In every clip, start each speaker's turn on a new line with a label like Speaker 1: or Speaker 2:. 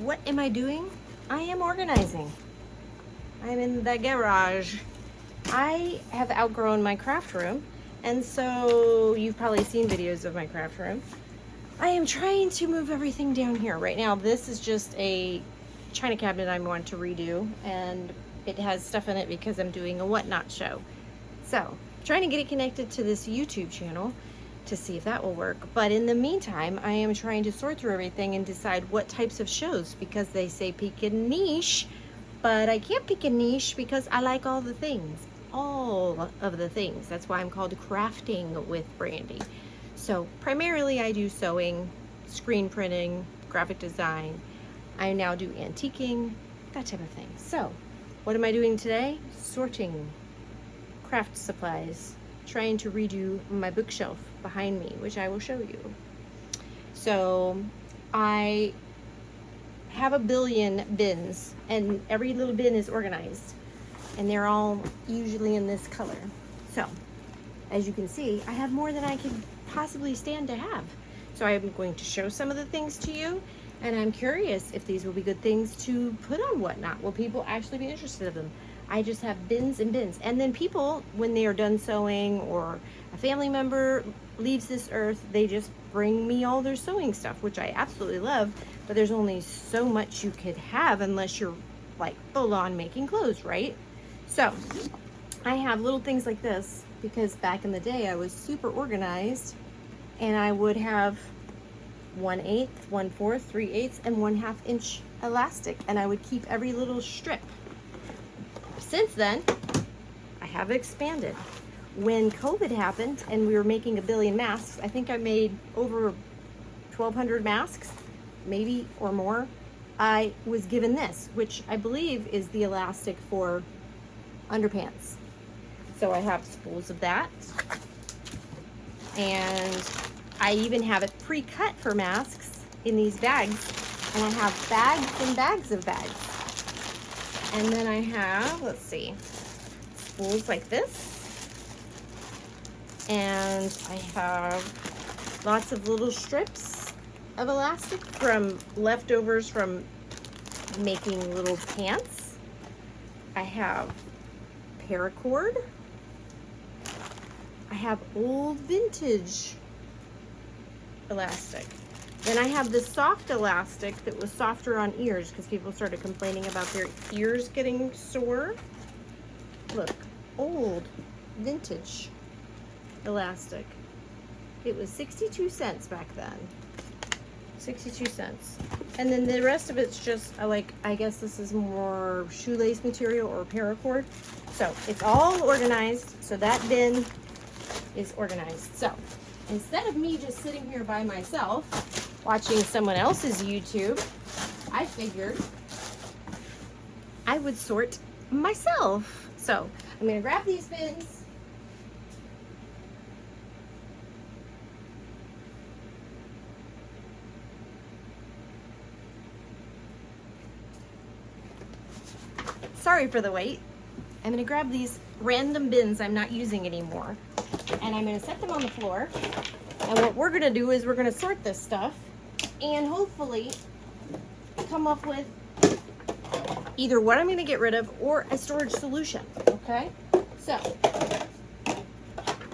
Speaker 1: what am I doing? I am organizing. I'm in the garage. I have outgrown my craft room, and so you've probably seen videos of my craft room. I am trying to move everything down here. Right now, this is just a china cabinet I want to redo, and it has stuff in it because I'm doing a whatnot show. So, trying to get it connected to this YouTube channel to see if that will work. But in the meantime, I am trying to sort through everything and decide what types of shows, because they say pick a niche, but I can't pick a niche because I like all the things. All of the things. That's why I'm called Crafting with Brandy. So primarily I do sewing, screen printing, graphic design. I now do antiquing, that type of thing. So what am I doing today? Sorting craft supplies, trying to redo my bookshelf behind me, which I will show you. So I have a billion bins, and every little bin is organized, and they're all usually in this color. So as you can see, I have more than I could possibly stand to have. So I'm going to show some of the things to you, and I'm curious if these will be good things to put on Whatnot. Will people actually be interested in them? I just have bins and bins. And then people, when they are done sewing or a family member leaves this earth, they just bring me all their sewing stuff, which I absolutely love, but there's only so much you could have unless you're like full on making clothes, right? So I have little things like this because back in the day I was super organized, and I would have 1/8, 1/4, 3/8, and 1/2 inch elastic, and I would keep every little strip. Since then, I have expanded. When COVID happened and we were making a billion masks, I think I made over 1,200 masks, maybe or more. I was given this, which I believe is the elastic for underpants. So I have spools of that. And I even have it pre-cut for masks in these bags. And I have bags and bags of bags. And then I have, let's see, spools like this. And I have lots of little strips of elastic from leftovers from making little pants. I have paracord. I have old vintage elastic. Then I have the soft elastic that was softer on ears because people started complaining about their ears getting sore. Look, old vintage elastic. It was 62 cents back then. 62 cents. And then the rest of it's just I guess this is more shoelace material or paracord. So it's all organized. So that bin is organized. So instead of me just sitting here by myself watching someone else's YouTube, I figured I would sort myself. So I'm gonna grab these bins. Sorry for the wait. I'm gonna grab these random bins I'm not using anymore, and I'm gonna set them on the floor. And what we're gonna do is we're gonna sort this stuff and hopefully come up with either what I'm gonna get rid of or a storage solution, okay? So,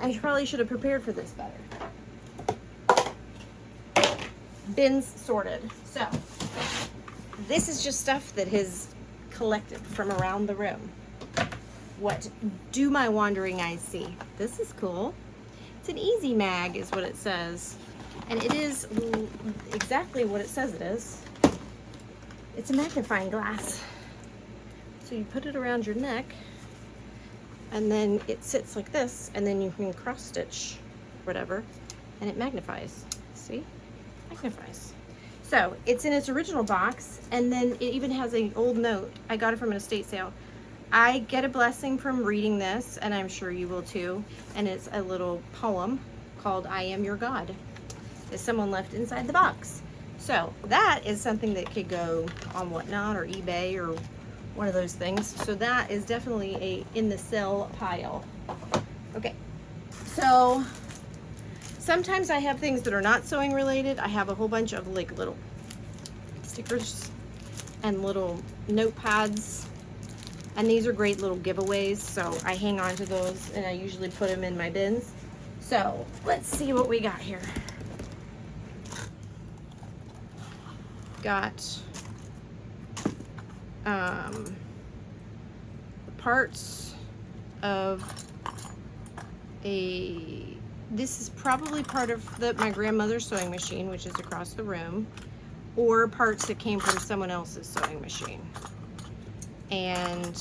Speaker 1: I probably should have prepared for this better. Bins sorted. So, this is just stuff that has collected from around the room. What do my wandering eyes see? This is cool. It's an Easy Mag is what it says. And it is exactly what it says it is. It's a magnifying glass. So you put it around your neck, and then it sits like this, and then you can cross stitch whatever, and it magnifies. See? Magnifies. So it's in its original box, and then it even has an old note. I got it from an estate sale. I get a blessing from reading this, and I'm sure you will too. And it's a little poem called I Am Your God that someone left inside the box. So that is something that could go on Whatnot or eBay or one of those things. So that is definitely a in the sell pile. Okay, so sometimes I have things that are not sewing related. I have a whole bunch of like little stickers and little notepads. And these are great little giveaways, so I hang on to those and I usually put them in my bins. So let's see what we got here. Got the parts of this is probably part of my grandmother's sewing machine, which is across the room, or parts that came from someone else's sewing machine. And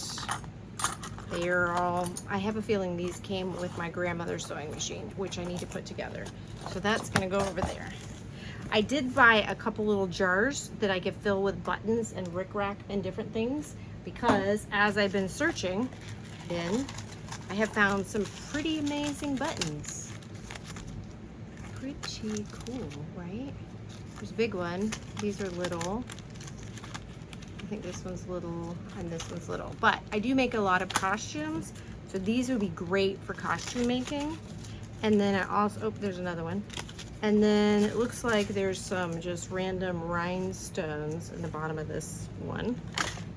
Speaker 1: they are all, I have a feeling these came with my grandmother's sewing machine, which I need to put together. So that's gonna go over there. I did buy a couple little jars that I could fill with buttons and rickrack and different things, because as I've been searching, then I have found some pretty amazing buttons. Pretty cool, right? There's a big one. These are little. I think this one's little and this one's little. But I do make a lot of costumes, so these would be great for costume making. And then I also, oh, there's another one. And then it looks like there's some just random rhinestones in the bottom of this one.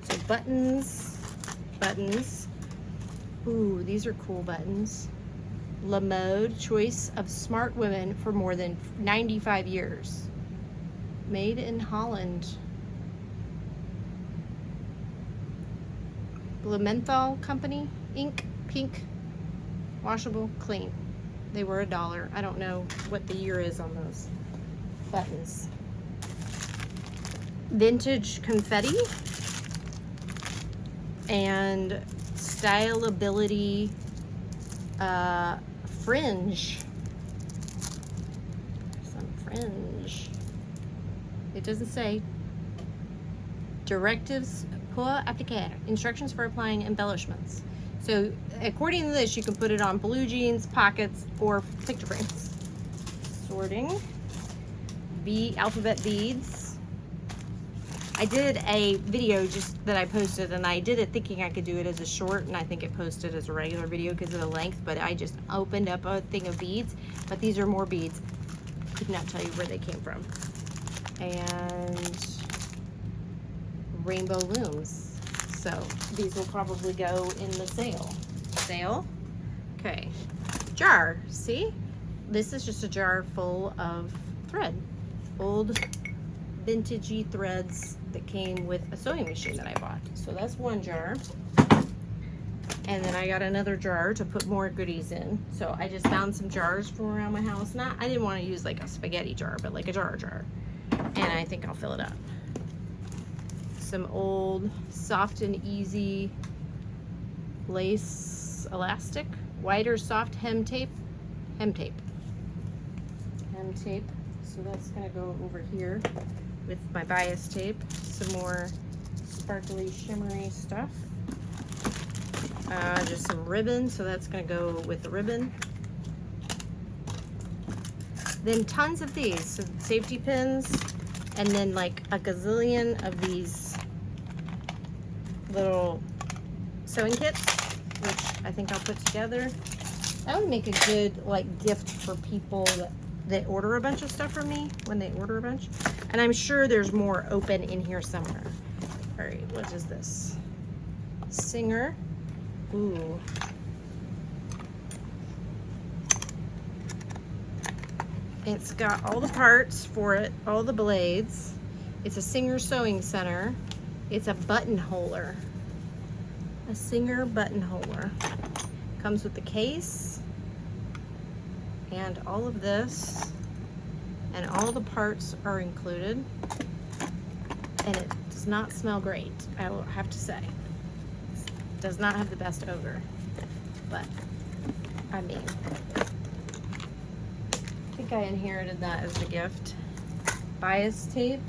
Speaker 1: So buttons. Ooh, these are cool buttons. La Mode, choice of smart women for more than 95 years. Made in Holland. Blumenthal Company, ink, pink, washable, clean. They were $1. I don't know what the year is on those buttons. Vintage confetti and Styleability fringe. Some fringe. It doesn't say. Directives pour appliquer. Instructions for applying embellishments. So according to this, you can put it on blue jeans, pockets, or picture frames. Sorting. Alphabet beads. I did a video just that I posted, and I did it thinking I could do it as a short, and I think it posted as a regular video because of the length, but I just opened up a thing of beads. But these are more beads. Could not tell you where they came from. And rainbow looms. So these will probably go in the sale. Okay. Jar. See? This is just a jar full of thread. Old vintagey threads that came with a sewing machine that I bought. So that's one jar. And then I got another jar to put more goodies in. So I just found some jars from around my house. I didn't want to use like a spaghetti jar, but like a jar. And I think I'll fill it up. Some old soft and easy lace elastic, wider soft hem tape. So that's gonna go over here with my bias tape. Some more sparkly shimmery stuff. Just some ribbon, so that's gonna go with the ribbon. Then tons of these, so safety pins, and then like a gazillion of these little sewing kits, which I think I'll put together. That would make a good like gift for people that order a bunch of stuff from me when they order a bunch. And I'm sure there's more open in here somewhere. All right, what is this? Singer. Ooh. It's got all the parts for it, all the blades. It's a Singer Sewing Center. It's a buttonholer. A Singer buttonholer. Comes with the case and all of this, and all the parts are included. And it does not smell great, I will have to say. It does not have the best odor, but I mean, I think I inherited that as a gift. Bias tape,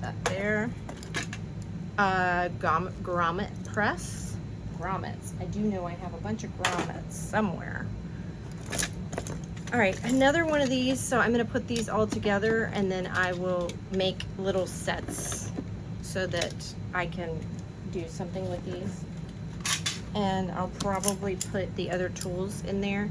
Speaker 1: that there. Grommet press. Grommets. I do know I have a bunch of grommets somewhere. All right, another one of these. So I'm gonna put these all together, and then I will make little sets so that I can do something with these. And I'll probably put the other tools in there.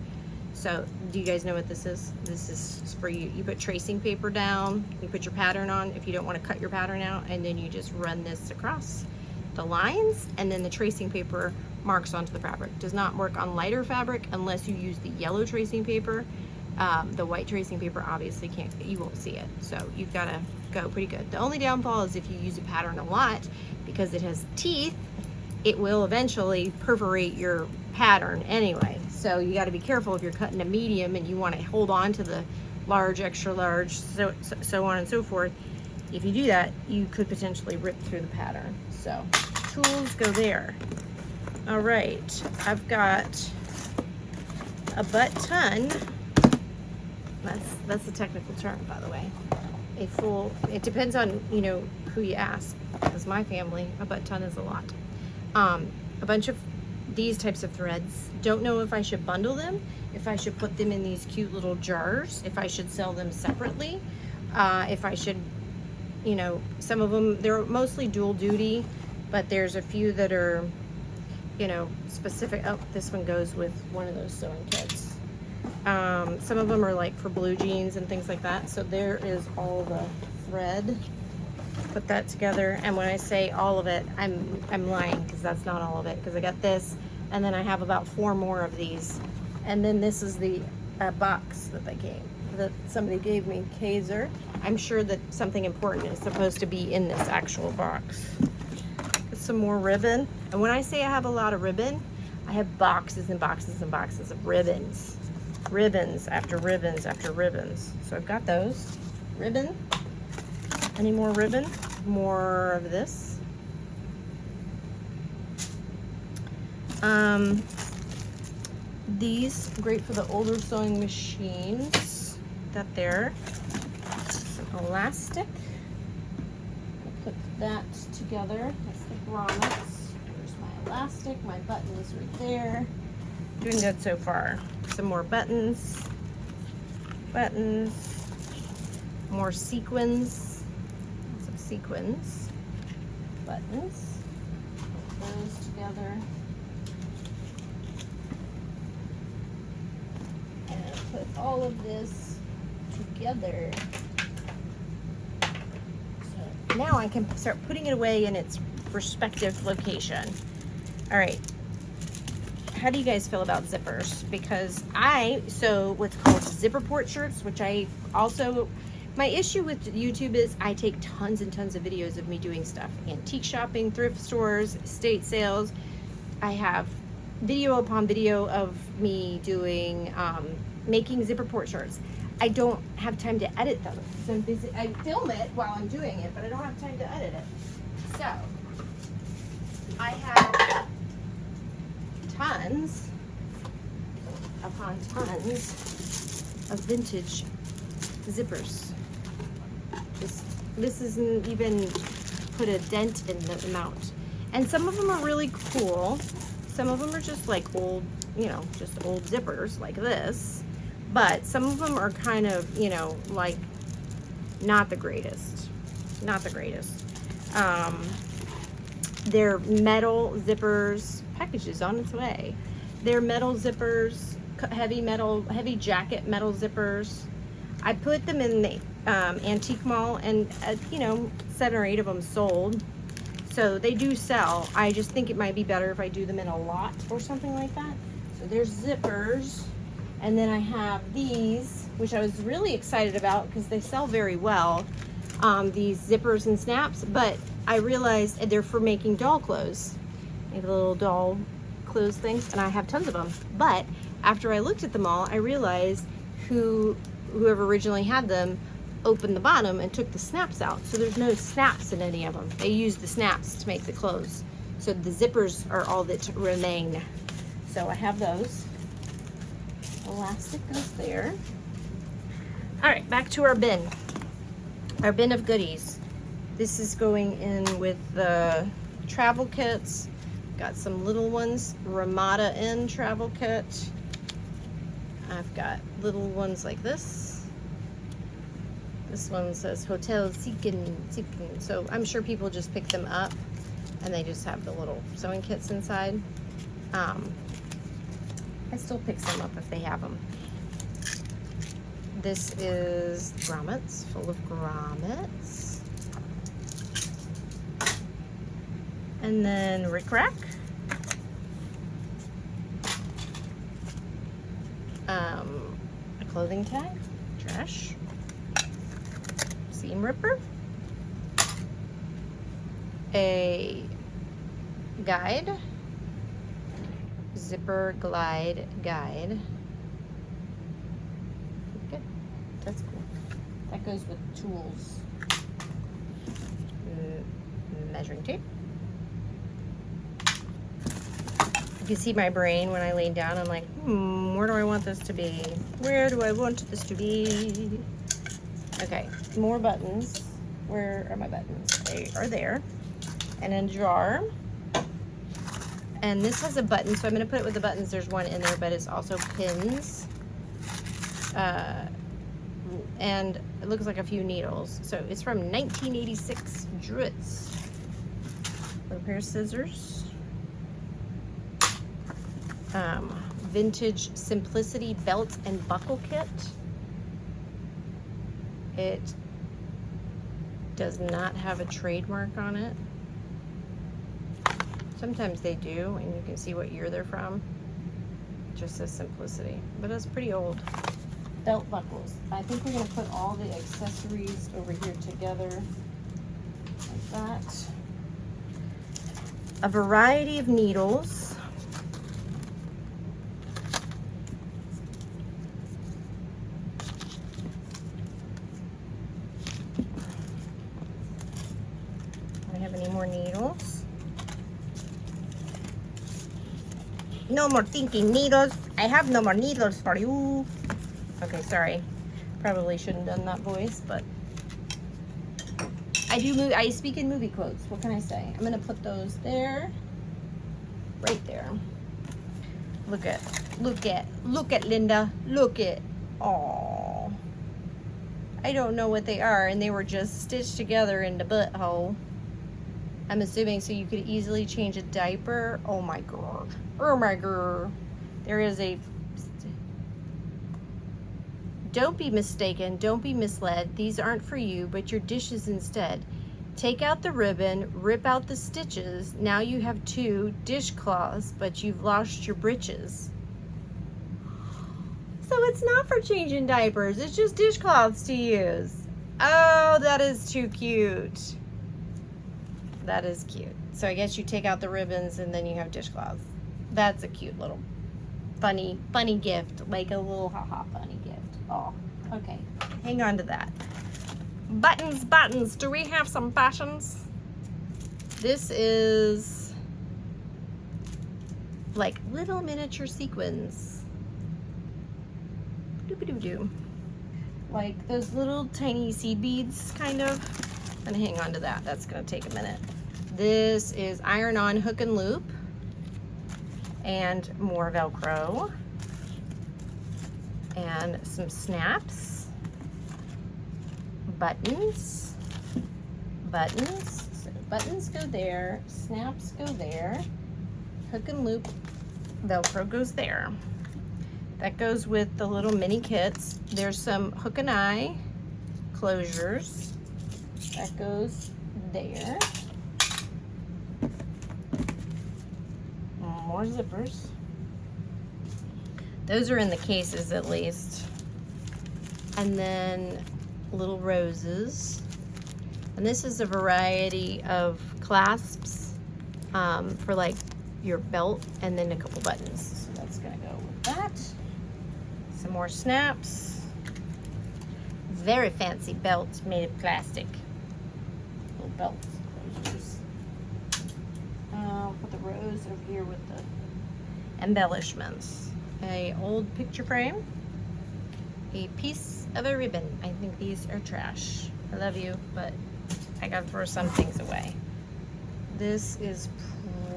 Speaker 1: So do you guys know what this is? This is for you. You put tracing paper down, you put your pattern on if you don't want to cut your pattern out, and then you just run this across the lines, and then the tracing paper marks onto the fabric. Does not work on lighter fabric unless you use the yellow tracing paper. The white tracing paper obviously you won't see it. So you've got to go pretty good. The only downfall is if you use a pattern a lot, because it has teeth, it will eventually perforate your pattern anyway. So you got to be careful if you're cutting a medium and you want to hold on to the large, extra large, so on and so forth. If you do that, you could potentially rip through the pattern. So tools go there. All right, I've got a butt ton. That's the technical term, by the way. It depends on, you know, who you ask. Because my family, a butt ton is a lot. A bunch of these types of threads. Don't know if I should bundle them, if I should put them in these cute little jars, if I should sell them separately, if I should, you know, some of them, they're mostly dual duty, but there's a few that are, you know, specific. Oh, this one goes with one of those sewing kits. Some of them are like for blue jeans and things like that. So there is all the thread. Put that together, and when I say all of it, I'm lying, because that's not all of it, because I got this, and then I have about 4 more of these, and then this is the box that somebody gave me, Kaiser. I'm sure that something important is supposed to be in this actual box. Some more ribbon, and when I say I have a lot of ribbon, I have boxes and boxes and boxes of ribbons after ribbons after ribbons. So I've got those ribbon. Any more ribbon? More of this. These, great for the older sewing machines. That there. Some elastic. I'll put that together. That's the grommets. There's my elastic. My button is right there. Doing good so far. Some more buttons. More sequins. Sequins, buttons, put those together, and put all of this together. So now I can start putting it away in its respective location. All right, how do you guys feel about zippers? Because I sew what's called zipper port shirts, which I also, my issue with YouTube is I take tons and tons of videos of me doing stuff. Antique shopping, thrift stores, estate sales. I have video upon video of me doing, making zipper port shirts. I don't have time to edit them. So I'm busy. I film it while I'm doing it, but I don't have time to edit it. So I have tons upon tons of vintage zippers. This isn't even put a dent in the amount. And some of them are really cool. Some of them are just like old, you know, just old zippers like this. But some of them are kind of, you know, like not the greatest. Not the greatest. They're metal zippers. Package is on its way. They're metal zippers, heavy jacket metal zippers. I put them in the antique mall, and you know, 7 or 8 of them sold. So they do sell. I just think it might be better if I do them in a lot or something like that. So there's zippers. And then I have these, which I was really excited about because they sell very well. These zippers and snaps, but I realized they're for making doll clothes. They have little doll clothes things, and I have tons of them. But after I looked at them all, I realized whoever originally had them opened the bottom and took the snaps out. So there's no snaps in any of them. They used the snaps to make the clothes. So the zippers are all that remain. So I have those. Elastic goes there. All right, back to our bin. Our bin of goodies. This is going in with the travel kits. Got some little ones, Ramada Inn travel kit. I've got little ones like this. This one says Hotel Sikin. So I'm sure people just pick them up and they just have the little sewing kits inside. I still pick some up if they have them. This is grommets, full of grommets. And then rickrack. A clothing tag, trash. Seam ripper. A guide. Zipper glide guide. Good. That's cool. That goes with tools. Measuring tape. You can see my brain when I lay down. I'm like, where do I want this to be? Where do I want this to be? Okay, more buttons. Where are my buttons? They are there. And a jar. And this has a button, so I'm going to put it with the buttons. There's one in there, but it's also pins. And it looks like a few needles. So it's from 1986 Druitz. A pair of scissors. Vintage Simplicity belt and buckle kit. It does not have a trademark on it. Sometimes they do, and you can see what year they're from. It just says Simplicity, but it's pretty old. Belt buckles. I think we're gonna put all the accessories over here together like that. A variety of needles. Do I have any more needles? No more thinking needles. I have no more needles for you. Okay, sorry. Probably shouldn't have done that voice, but I speak in movie quotes. What can I say? I'm gonna put those there, right there. Look at Linda. Look at. Aww. I don't know what they are, and they were just stitched together in the butthole. I'm assuming so you could easily change a diaper. Oh my god. Oh my god. There is a... Don't be mistaken. Don't be misled. These aren't for you, but your dishes instead. Take out the ribbon, rip out the stitches. Now you have 2 dishcloths, but you've lost your britches. So it's not for changing diapers. It's just dishcloths to use. Oh, that is too cute. That is cute. So I guess you take out the ribbons and then you have dishcloths. That's a cute little funny gift, like a little haha funny gift. Oh, okay. Hang on to that. Buttons. Do we have some buttons? This is like little miniature sequins. Doop-a-doo-doo. Like those little tiny seed beads, kind of. I'm gonna hang on to that. That's gonna take a minute. This is iron-on hook and loop, and more Velcro, and some snaps, buttons. So buttons go there, snaps go there, hook and loop, Velcro goes there. That goes with the little mini kits. There's some hook and eye closures. That goes there. More zippers. Those are in the cases at least. And then little roses. And this is a variety of clasps for like your belt, and then a couple buttons. So that's gonna go with that. Some more snaps. Very fancy belt made of plastic. Little belt closures. I'll put the rose over here with the embellishments. A old picture frame. A piece of a ribbon. I think these are trash. I love you, but I gotta throw some things away. This is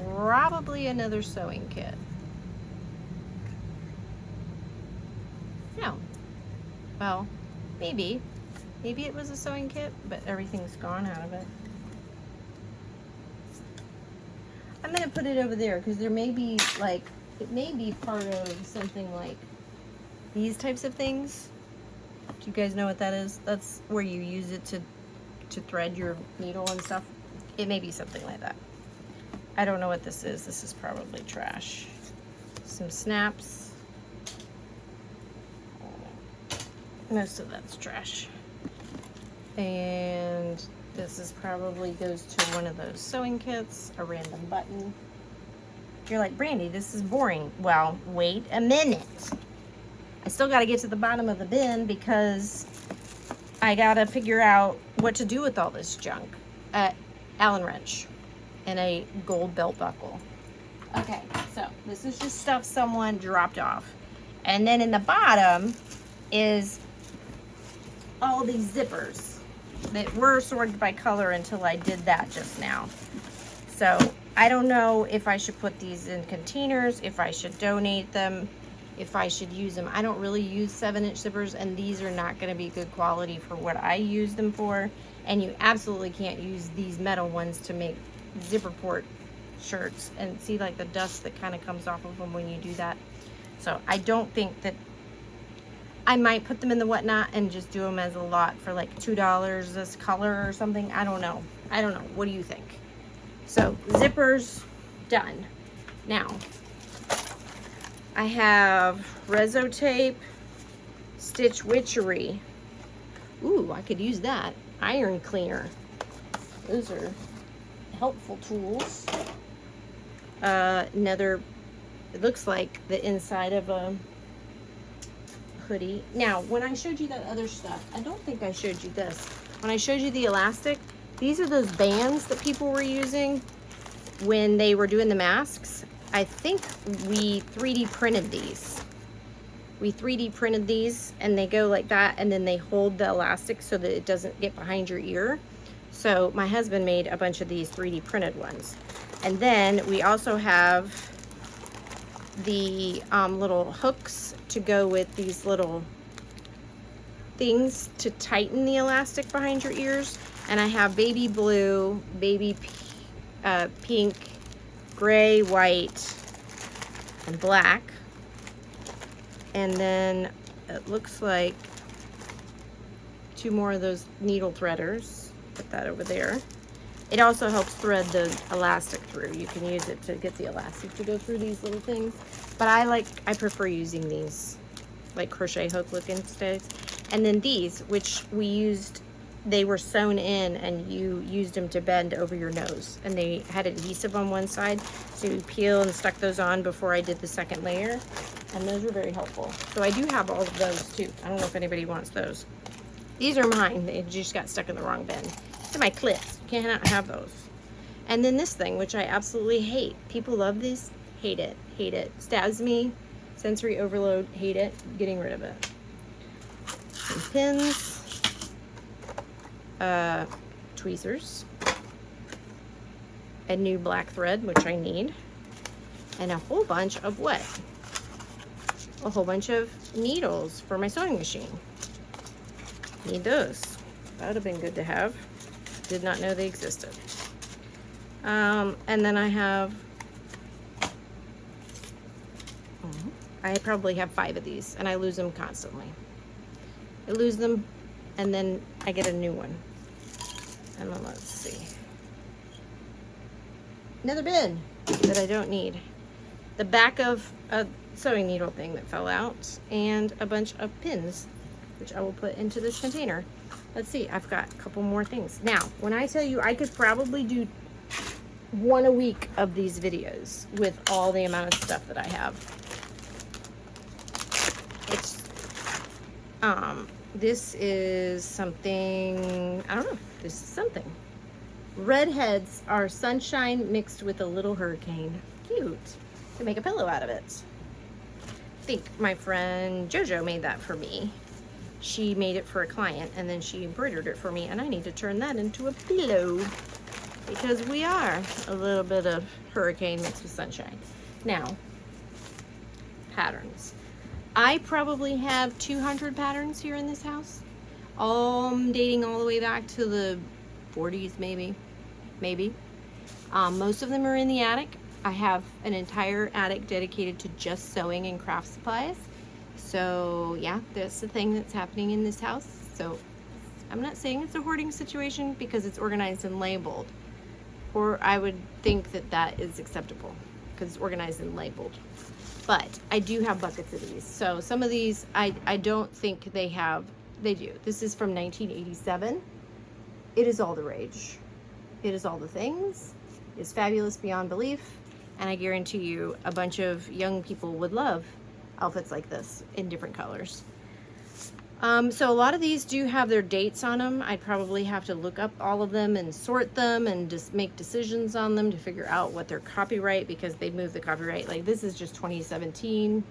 Speaker 1: probably another sewing kit. No. Well, maybe. Maybe it was a sewing kit, but everything's gone out of it. I'm gonna put it over there because there may be like, it may be part of something like these types of things. Do you guys know what that is? That's where you use it to thread your needle and stuff. It may be something like that. I don't know what this is. This is probably trash. Some snaps. Most of that's trash. And this is probably goes to one of those sewing kits, a random button. You're like, Brandy, this is boring. Well, wait a minute. I still got to get to the bottom of the bin because I got to figure out what to do with all this junk. Allen wrench and a gold belt buckle. Okay, so this is just stuff someone dropped off. And then in the bottom is all these zippers that were sorted by color until I did that just now. So I don't know if I should put these in containers, if I should donate them, if I should use them. I don't really use 7-inch zippers, and these are not going to be good quality for what I use them for. And you absolutely can't use these metal ones to make zipper port shirts. And see, like, the dust that kind of comes off of them when you do that. So I don't think that I might put them in the whatnot and just do them as a lot for like $2 this color or something. I don't know. What do you think? So zippers done. Now I have Reso tape, Stitch Witchery. Ooh, I could use that. Iron cleaner. Those are helpful tools. Another, it looks like the inside of a hoodie. Now, when I showed you that other stuff, I don't think I showed you this. When I showed you the elastic, these are those bands that people were using when they were doing the masks. I think we 3D printed these. We 3D printed these, and they go like that, and then they hold the elastic so that it doesn't get behind your ear. So my husband made a bunch of these 3D printed ones. And then we also have the little hooks to go with these little things to tighten the elastic behind your ears. And I have baby blue, baby pink, gray, white, and black. And then it looks like 2 more of those needle threaders. Put that over there. It also helps thread the elastic through. You can use it to get the elastic to go through these little things. But I prefer using these like crochet hook looking sticks. And then these, which we used, they were sewn in and you used them to bend over your nose. And they had adhesive on one side. So you peel and stuck those on before I did the second layer. And those were very helpful. So I do have all of those too. I don't know if anybody wants those. These are mine. They just got stuck in the wrong bin. They're my clips. You cannot have those. And then this thing, which I absolutely hate. People love this. Hate it. Hate it. Stabs me. Sensory overload. Hate it. Getting rid of it. Some pins. Tweezers. A new black thread, which I need. And a whole bunch of what? A whole bunch of needles for my sewing machine. Need those. That would have been good to have. Did not know they existed. And then I have, I probably have 5 of these, and I lose them constantly. I lose them, and then I get a new one. And then let's see. Another bin that I don't need. The back of a sewing needle thing that fell out, and a bunch of pins, which I will put into this container. Let's see, I've got a couple more things. Now, when I tell you I could probably do 1 a week of these videos with all the amount of stuff that I have. It's, this is something, I don't know, this is something. Redheads are sunshine mixed with a little hurricane. Cute. To make a pillow out of it. I think my friend Jojo made that for me. She made it for a client, and then she embroidered it for me, and I need to turn that into a pillow because we are a little bit of hurricane mixed with sunshine. Now, patterns. I probably have 200 patterns here in this house, all dating all the way back to the 40s, maybe. Most of them are in the attic. I have an entire attic dedicated to just sewing and craft supplies. So yeah, that's the thing that's happening in this house. So I'm not saying it's a hoarding situation because it's organized and labeled, or I would think that that is acceptable because it's organized and labeled. But I do have buckets of these. So some of these I don't think they have. They do. This is from 1987. It is all the rage. It is all the things. It's fabulous beyond belief. And I guarantee you a bunch of young people would love outfits like this in different colors. So a lot of these do have their dates on them. I'd probably have to look up all of them and sort them and just make decisions on them to figure out what their copyright, because they moved the copyright. Like this is just 2017.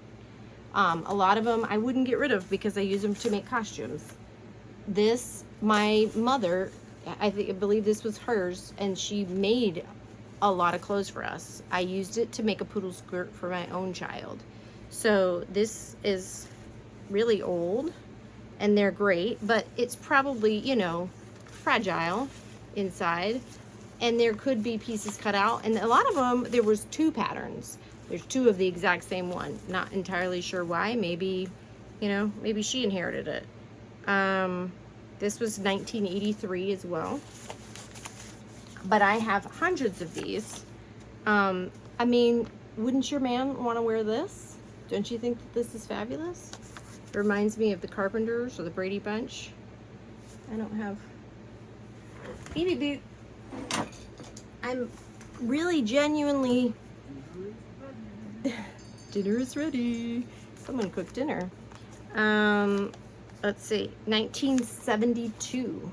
Speaker 1: A lot of them I wouldn't get rid of because I use them to make costumes. This, my mother, I believe this was hers, and she made a lot of clothes for us. I used it to make a poodle skirt for my own child. So this is really old and they're great, but it's probably, you know, fragile inside, and there could be pieces cut out. And a lot of them, there was 2 patterns. There's 2 of the exact same one. Not entirely sure why. Maybe, you know, maybe she inherited it. This was 1983 as well. But I have hundreds of these. I mean, wouldn't your man want to wear this? Don't you think that this is fabulous? It reminds me of the Carpenters or the Brady Bunch. I don't have... Beep, I'm really genuinely... Dinner is ready. Someone cooked dinner. Let's see, 1972.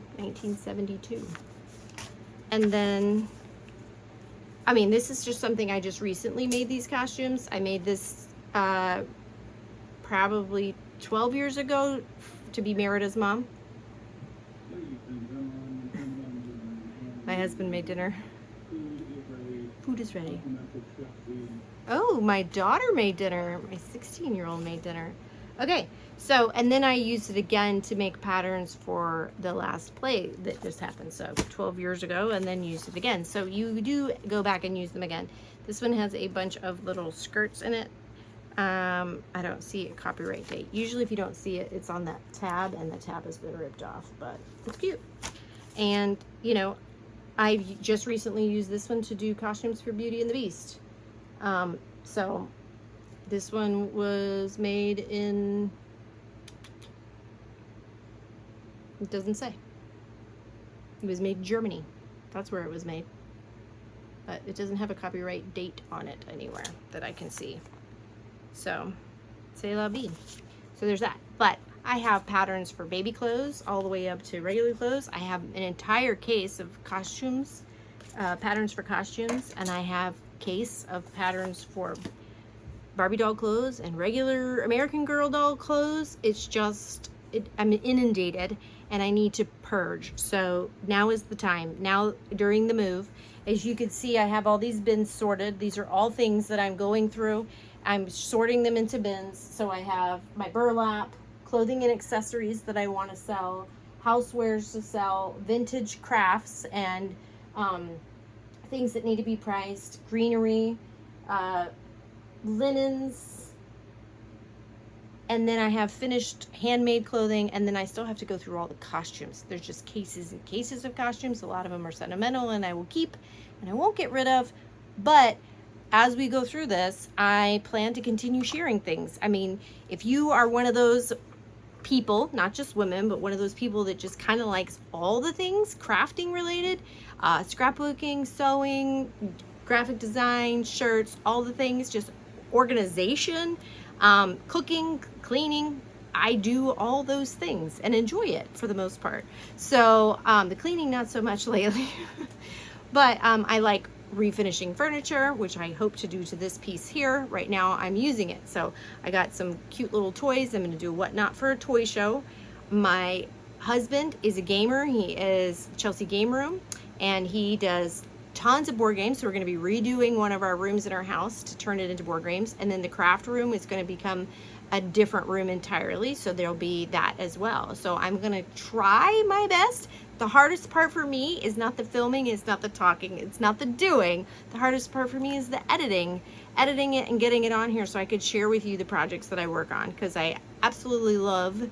Speaker 1: And then, I mean, this is just something I just recently made these costumes. I made this probably 12 years ago to be Merida's mom. My husband made dinner. Food is ready. Oh, my daughter made dinner. My 16-year-old made dinner. Okay, so, and then I used it again to make patterns for the last play that just happened. So 12 years ago, and then used it again. So you do go back and use them again. This one has a bunch of little skirts in it. I don't see a copyright date. Usually if you don't see it, it's on that tab, and the tab has been ripped off, but it's cute. And, you know, I just recently used this one to do costumes for Beauty and the Beast. So this one was made in, it doesn't say. It was made in Germany. That's where it was made. But it doesn't have a copyright date on it anywhere that I can see. So, c'est la vie. So there's that. But I have patterns for baby clothes all the way up to regular clothes. I have an entire case of costumes, patterns for costumes, and I have a case of patterns for Barbie doll clothes and regular American Girl doll clothes. It's just, I'm inundated and I need to purge. So now is the time. Now during the move, as you can see, I have all these bins sorted. These are all things that I'm going through. I'm sorting them into bins. So I have my burlap, clothing and accessories that I want to sell, housewares to sell, vintage crafts and things that need to be priced, greenery, linens, and then I have finished handmade clothing, and then I still have to go through all the costumes. There's just cases and cases of costumes. A lot of them are sentimental and I will keep and I won't get rid of, but as we go through this, I plan to continue sharing things. I mean, if you are one of those people, not just women, but one of those people that just kind of likes all the things crafting related, scrapbooking, sewing, graphic design, shirts, all the things, just organization, cooking, cleaning. I do all those things and enjoy it for the most part. So the cleaning, not so much lately, but I like refinishing furniture, which I hope to do to this piece here. Right now I'm using it. So I got some cute little toys. I'm going to do a whatnot for a toy show. My husband is a gamer. He is Chelsea Game Room, and he does tons of board games. So we're going to be redoing one of our rooms in our house to turn it into board games. And then the craft room is going to become a different room entirely. So there'll be that as well. So I'm going to try my best. The hardest part for me is not the filming, it's not the talking, it's not the doing. The hardest part for me is the editing editing it and getting it on here so I could share with you the projects that I work on, because I absolutely love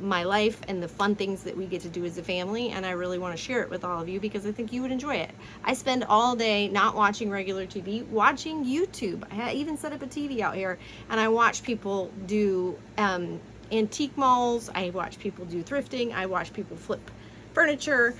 Speaker 1: my life and the fun things that we get to do as a family, and I really want to share it with all of you because I think you would enjoy it. I spend all day not watching regular TV, watching YouTube. I even set up a TV out here and I watch people do antique malls, I watch people do thrifting, I watch people flip furniture.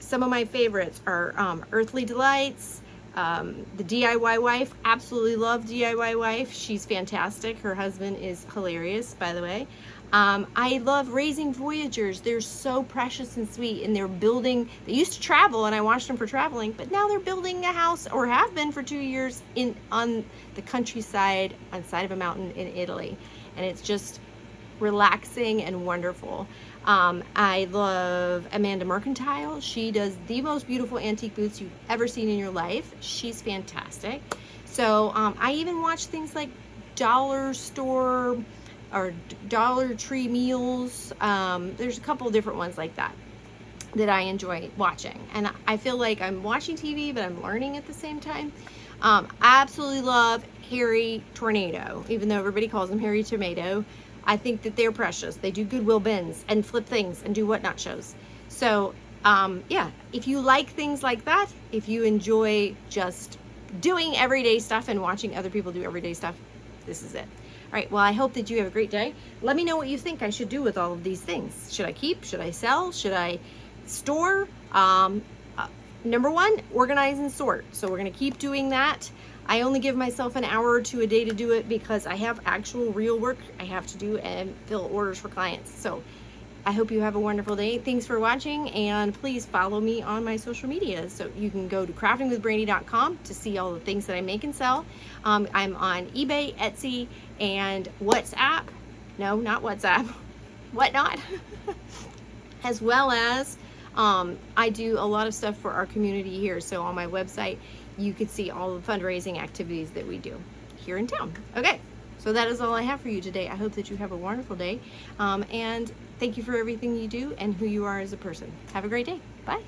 Speaker 1: Some of my favorites are Earthly Delights, the DIY Wife. Absolutely love DIY Wife. She's fantastic. Her husband is hilarious, by the way. I love Raising Voyagers. They're so precious and sweet, and they used to travel, and I watched them for traveling, but now they're building a house, or have been for 2 years, on the countryside, on the side of a mountain in Italy, and it's just relaxing and wonderful. I love Amanda Mercantile. She does the most beautiful antique boots you've ever seen in your life. She's fantastic. So I even watch things like Dollar Store or Dollar Tree meals. There's a couple of different ones like that I enjoy watching, and I feel like I'm watching TV but I'm learning at the same time. I absolutely love Harry Tornado, even though everybody calls him Harry Tomato. I think that they're precious. They do Goodwill bins and flip things and do whatnot shows. So yeah, if you like things like that, if you enjoy just doing everyday stuff and watching other people do everyday stuff, this is it. All right, well, I hope that you have a great day. Let me know what you think I should do with all of these things. Should I keep? Should I sell? Should I store? Number one, organize and sort. So we're gonna keep doing that. I only give myself an hour or two a day to do it because I have actual real work I have to do and fill orders for clients. So I hope you have a wonderful day. Thanks for watching, and please follow me on my social media. So you can go to craftingwithbrandi.com to see all the things that I make and sell. I'm on eBay, Etsy, and WhatsApp. No, not WhatsApp. Whatnot. As well as I do a lot of stuff for our community here. So on my website, you can see all the fundraising activities that we do here in town. Okay, so that is all I have for you today. I hope that you have a wonderful day, and thank you for everything you do and who you are as a person. Have a great day. Bye.